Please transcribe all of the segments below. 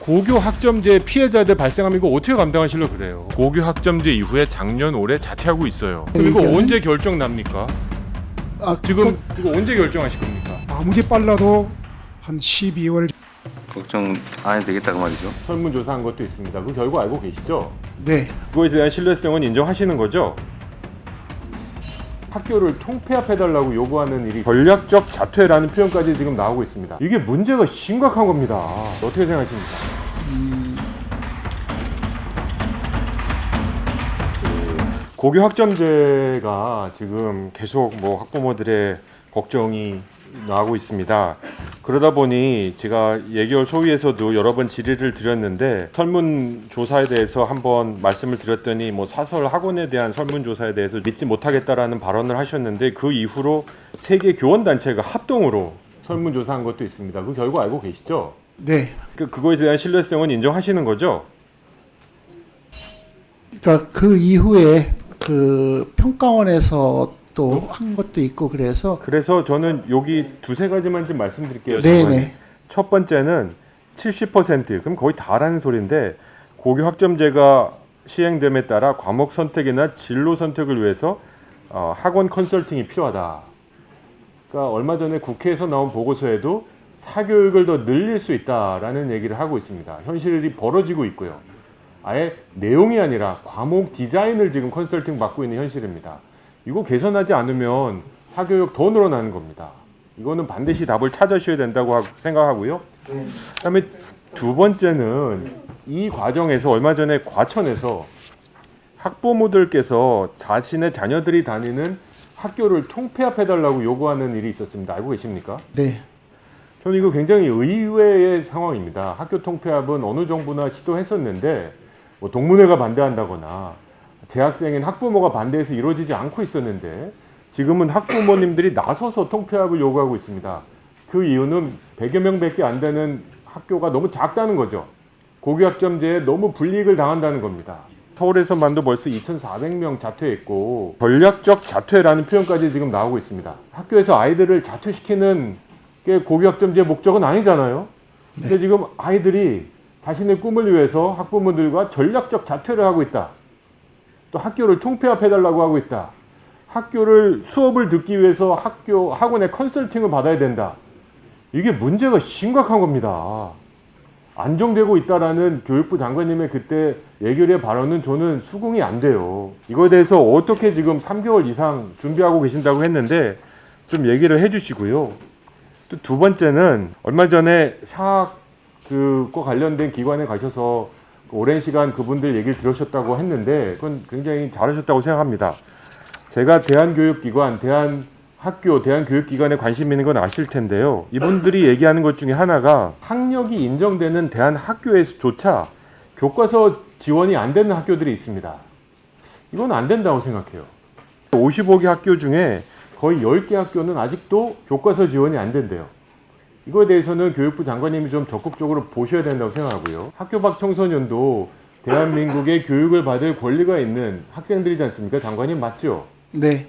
고교 학점제 피해자들 발생하면 이거 어떻게 감당하시려고 그래요? 고교 학점제 이후에 작년 올해 자퇴하고 있어요. 그럼 이거 언제 결정 납니까? 지금 이거 언제 결정하실 겁니까? 아무리 빨라도 한 12월. 걱정 안 해도 되겠다 그 말이죠. 설문조사한 것도 있습니다. 그 결과 알고 계시죠? 네. 그거에 대한 신뢰성은 인정하시는 거죠? 학교를 통폐합해달라고 요구하는 일이 전략적 자퇴라는 표현까지 지금 나오고 있습니다. 이게 문제가 심각한 겁니다. 어떻게 생각하십니까? 고교 학점제가 지금 계속 학부모들의 걱정이 나오고 있습니다. 그러다 보니 제가 예결 소위에서도 여러 번 질의를 드렸는데 설문조사에 대해서 한번 말씀을 드렸더니 사설 학원에 대한 설문조사에 대해서 믿지 못하겠다라는 발언을 하셨는데 그 이후로 세계 교원단체가 합동으로 설문조사한 것도 있습니다. 그 결과 알고 계시죠? 네. 그거에 대한 신뢰성은 인정하시는 거죠? 그러니까 그 이후에 그 평가원에서 또 한 것도 있고 그래서 저는 여기 두세 가지만 좀 말씀드릴게요. 네네. 첫 번째는 70% 그럼 거의 다라는 소리인데 고교 학점제가 시행됨에 따라 과목 선택이나 진로 선택을 위해서 학원 컨설팅이 필요하다. 그러니까 얼마 전에 국회에서 나온 보고서에도 사교육을 더 늘릴 수 있다라는 얘기를 하고 있습니다. 현실이 벌어지고 있고요. 아예 내용이 아니라 과목 디자인을 지금 컨설팅 받고 있는 현실입니다. 이거 개선하지 않으면 사교육 더 늘어나는 겁니다. 이거는 반드시 답을 찾으셔야 된다고 생각하고요. 그다음에 두 번째는 이 과정에서 얼마 전에 과천에서 학부모들께서 자신의 자녀들이 다니는 학교를 통폐합해달라고 요구하는 일이 있었습니다. 알고 계십니까? 네. 저는 이거 굉장히 의외의 상황입니다. 학교 통폐합은 어느 정부나 시도했었는데 동문회가 반대한다거나 재학생인 학부모가 반대해서 이루어지지 않고 있었는데 지금은 학부모님들이 나서서 통폐합을 요구하고 있습니다. 그 이유는 100여 명밖에 안 되는 학교가 너무 작다는 거죠. 고교 학점제에 너무 불이익을 당한다는 겁니다. 서울에서만도 벌써 2,400명 자퇴했고 전략적 자퇴라는 표현까지 지금 나오고 있습니다. 학교에서 아이들을 자퇴시키는 게 고교 학점제의 목적은 아니잖아요. 근데 지금 아이들이 자신의 꿈을 위해서 학부모들과 전략적 자퇴를 하고 있다. 또 학교를 통폐합해달라고 하고 있다. 학교를 수업을 듣기 위해서 학원의 컨설팅을 받아야 된다. 이게 문제가 심각한 겁니다. 안정되고 있다라는 교육부 장관님의 그때 예결의 발언은 저는 수긍이 안 돼요. 이거에 대해서 어떻게 지금 3개월 이상 준비하고 계신다고 했는데 좀 얘기를 해주시고요. 또 두 번째는 얼마 전에 사학과 관련된 기관에 가셔서 오랜 시간 그분들 얘기를 들으셨다고 했는데 그건 굉장히 잘하셨다고 생각합니다. 제가 대한교육기관, 대한학교, 대한교육기관에 관심 있는 건 아실 텐데요. 이분들이 얘기하는 것 중에 하나가 학력이 인정되는 대한학교에서조차 교과서 지원이 안 되는 학교들이 있습니다. 이건 안 된다고 생각해요. 55개 학교 중에 거의 10개 학교는 아직도 교과서 지원이 안 된대요. 이거에 대해서는 교육부 장관님이 좀 적극적으로 보셔야 된다고 생각하고요. 학교 밖 청소년도 대한민국의 교육을 받을 권리가 있는 학생들이지 않습니까? 장관님 맞죠? 네.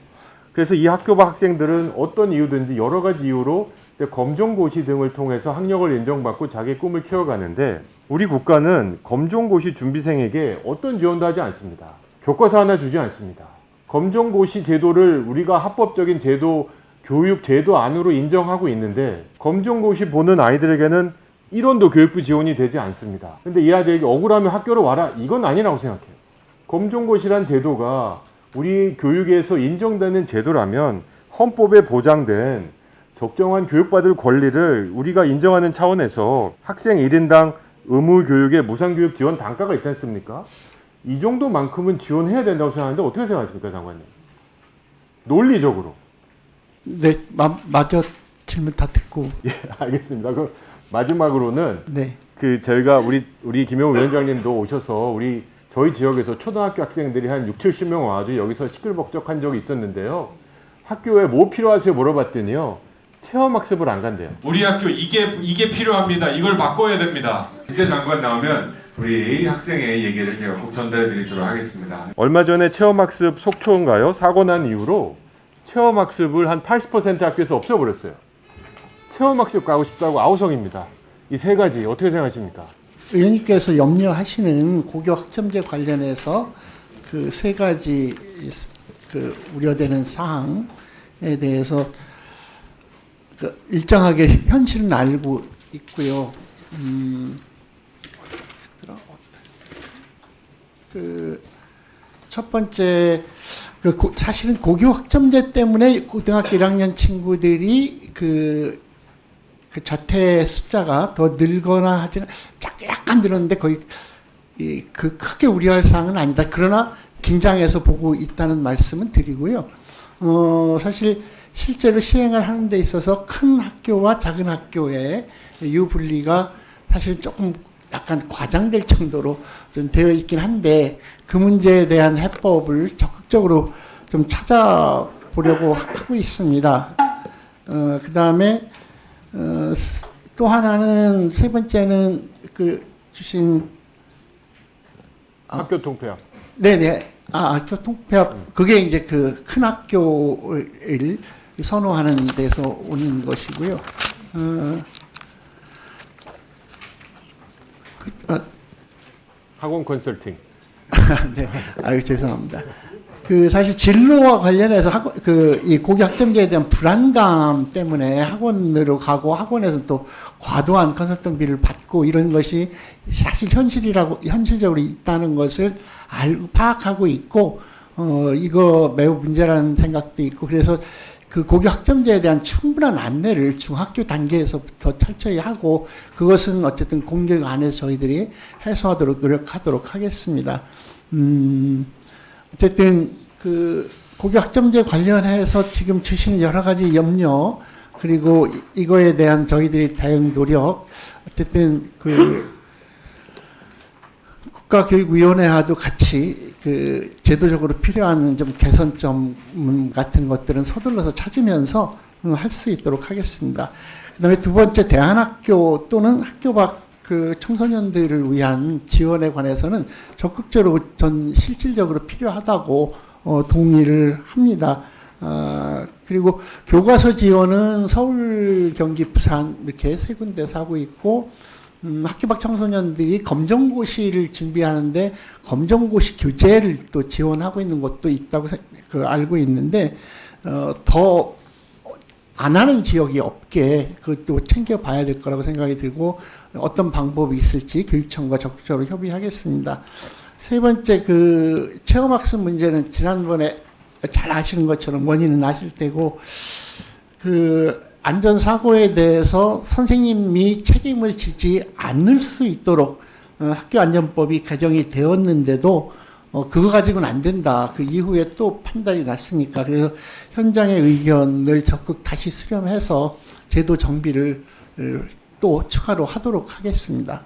그래서 이 학교 밖 학생들은 어떤 이유든지 여러 가지 이유로 이제 검정고시 등을 통해서 학력을 인정받고 자기 꿈을 키워가는데 우리 국가는 검정고시 준비생에게 어떤 지원도 하지 않습니다. 교과서 하나 주지 않습니다. 검정고시 제도를 우리가 합법적인 제도, 교육 제도 안으로 인정하고 있는데 검정고시 보는 아이들에게는 1원도 교육부 지원이 되지 않습니다. 근데 이 아이들에게 억울하면 학교로 와라. 이건 아니라고 생각해요. 검정고시란 제도가 우리 교육에서 인정되는 제도라면 헌법에 보장된 적정한 교육받을 권리를 우리가 인정하는 차원에서 학생 1인당 의무교육에 무상교육 지원 단가가 있지 않습니까? 이 정도만큼은 지원해야 된다고 생각하는데 어떻게 생각하십니까, 장관님? 논리적으로. 네. 맞아. 질문 다 듣고. 예, 알겠습니다. 그럼 마지막으로는 네. 저희가 우리 김용우 위원장님도 오셔서 저희 지역에서 초등학교 학생들이 한 60-70명 와가지고 여기서 시끌벅적한 적이 있었는데요. 학교에 뭐 필요하세요 물어봤더니요. 체험학습을 안 간대요. 우리 학교 이게 필요합니다. 이걸 바꿔야 됩니다. 이제 장관 나오면 우리 학생의 얘기를 제가 꼭 전달해드리도록 하겠습니다. 얼마 전에 체험학습 속초인가요? 사고 난 이후로 체험학습을 한 80% 학교에서 없애버렸어요. 체험학습 가고 싶다고 아우성입니다. 이 세 가지 어떻게 생각하십니까? 의원님께서 염려하시는 고교 학점제 관련해서 그 세 가지 그 우려되는 사항에 대해서 그 일정하게 현실은 알고 있고요. 그 첫 번째 사실은 고교 학점제 때문에 고등학교 1학년 친구들이 그 자퇴 숫자가 더 늘거나 하지는 약간 늘었는데 거의 그 크게 우려할 사항은 아니다. 그러나 긴장해서 보고 있다는 말씀은 드리고요. 사실 실제로 시행을 하는 데 있어서 큰 학교와 작은 학교의 유분리가 사실 조금 약간 과장될 정도로 좀 되어 있긴 한데 그 문제에 대한 해법을 적극적으로 좀 찾아보려고 하고 있습니다. 그 다음에 또 하나는 세 번째는 그 주신 학교 통폐합. 네네. 학교 통폐합. 그게 이제 그 큰 학교를 선호하는 데서 오는 것이고요. 학원 컨설팅. 네. 아유, 죄송합니다. 그 사실 진로와 관련해서 이 고교 학점제에 대한 불안감 때문에 학원으로 가고 학원에서 또 과도한 컨설팅비를 받고 이런 것이 사실 현실적으로 있다는 것을 파악하고 있고, 이거 매우 문제라는 생각도 있고, 그래서 그 고교 학점제에 대한 충분한 안내를 중학교 단계에서부터 철저히 하고, 그것은 어쨌든 공격 안에서 저희들이 해소하도록 노력하도록 하겠습니다. 어쨌든 그 고교 학점제 관련해서 지금 주시는 여러 가지 염려 그리고 이거에 대한 저희들이 대응 노력 어쨌든 그 국가교육위원회와도 같이 그 제도적으로 필요한 좀 개선점 같은 것들은 서둘러서 찾으면서 할 수 있도록 하겠습니다. 그다음에 두 번째 대안학교 또는 학교 밖 그 청소년들을 위한 지원에 관해서는 적극적으로 전 실질적으로 필요하다고 동의를 합니다. 그리고 교과서 지원은 서울, 경기, 부산 이렇게 세 군데서 하고 있고 학교 밖 청소년들이 검정고시를 준비하는데 검정고시 교재를 또 지원하고 있는 곳도 있다고 알고 있는데 더 안 하는 지역이 없게 그것도 챙겨봐야 될 거라고 생각이 들고 어떤 방법이 있을지 교육청과 적극적으로 협의하겠습니다. 세 번째 그 체험학습 문제는 지난번에 잘 아시는 것처럼 원인은 아실 테고 그 안전사고에 대해서 선생님이 책임을 지지 않을 수 있도록 학교안전법이 개정이 되었는데도 그거 가지고는 안 된다. 그 이후에 또 판단이 났으니까. 그래서 현장의 의견을 적극 다시 수렴해서 제도 정비를 또 추가로 하도록 하겠습니다.